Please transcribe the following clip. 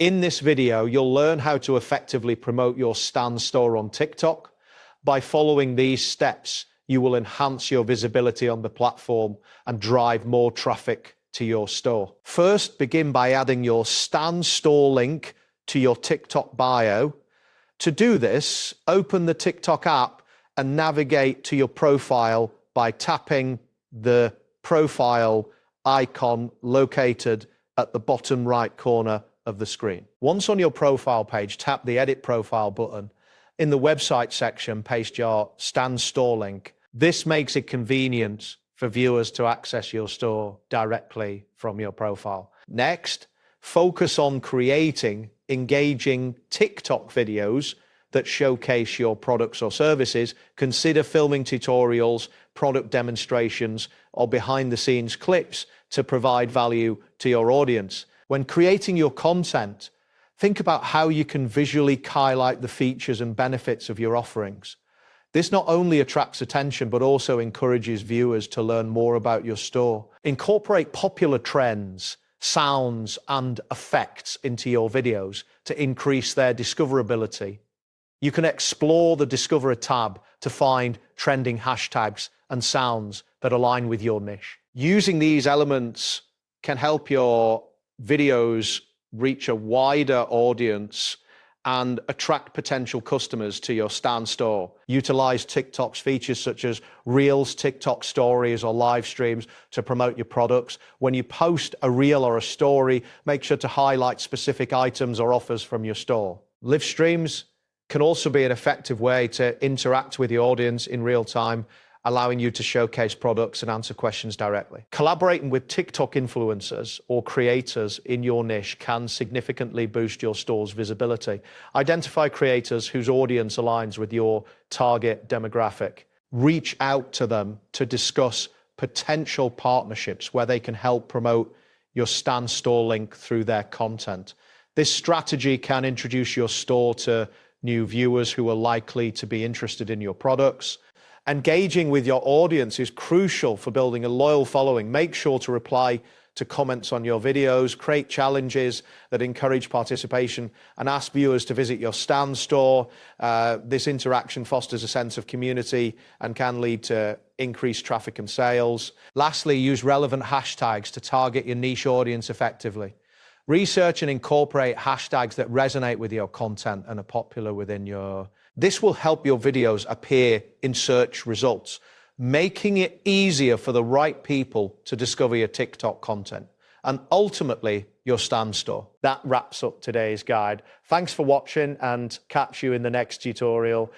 In this video, you'll learn how to effectively promote your Stan Store on TikTok. By following these steps, you will enhance your visibility on the platform and drive more traffic to your store. First, begin by adding your Stan Store link to your TikTok bio. To do this, open the TikTok app and navigate to your profile by tapping the profile icon located at the bottom right corner of the screen. Once on your profile page, tap the Edit Profile button. In the website section, paste your Stan Store link. This makes it convenient for viewers to access your store directly from your profile. Next, focus on creating engaging TikTok videos that showcase your products or services. Consider filming tutorials, product demonstrations, or behind-the-scenes clips to provide value to your audience. When creating your content, think about how you can visually highlight the features and benefits of your offerings. This not only attracts attention, but also encourages viewers to learn more about your store. Incorporate popular trends, sounds, and effects into your videos to increase their discoverability. You can explore the Discover tab to find trending hashtags and sounds that align with your niche. Using these elements can help your videos reach a wider audience and attract potential customers to your Stan Store. Utilize TikTok's features such as Reels, TikTok Stories, or live streams to promote your products. When you post a reel or a story, make sure to highlight specific items or offers from your store. Live streams can also be an effective way to interact with the audience in real time, allowing you to showcase products and answer questions directly. Collaborating with TikTok influencers or creators in your niche can significantly boost your store's visibility. Identify creators whose audience aligns with your target demographic. Reach out to them to discuss potential partnerships where they can help promote your Stan Store link through their content. This strategy can introduce your store to new viewers who are likely to be interested in your products. Engaging with your audience is crucial for building a loyal following. Make sure to reply to comments on your videos, create challenges that encourage participation, and ask viewers to visit your Stan Store. This interaction fosters a sense of community and can lead to increased traffic and sales. Lastly, use relevant hashtags to target your niche audience effectively. Research and incorporate hashtags that resonate with your content and are popular within your. This will help your videos appear in search results, making it easier for the right people to discover your TikTok content and ultimately your Stan Store. That wraps up today's guide. Thanks for watching and catch you in the next tutorial.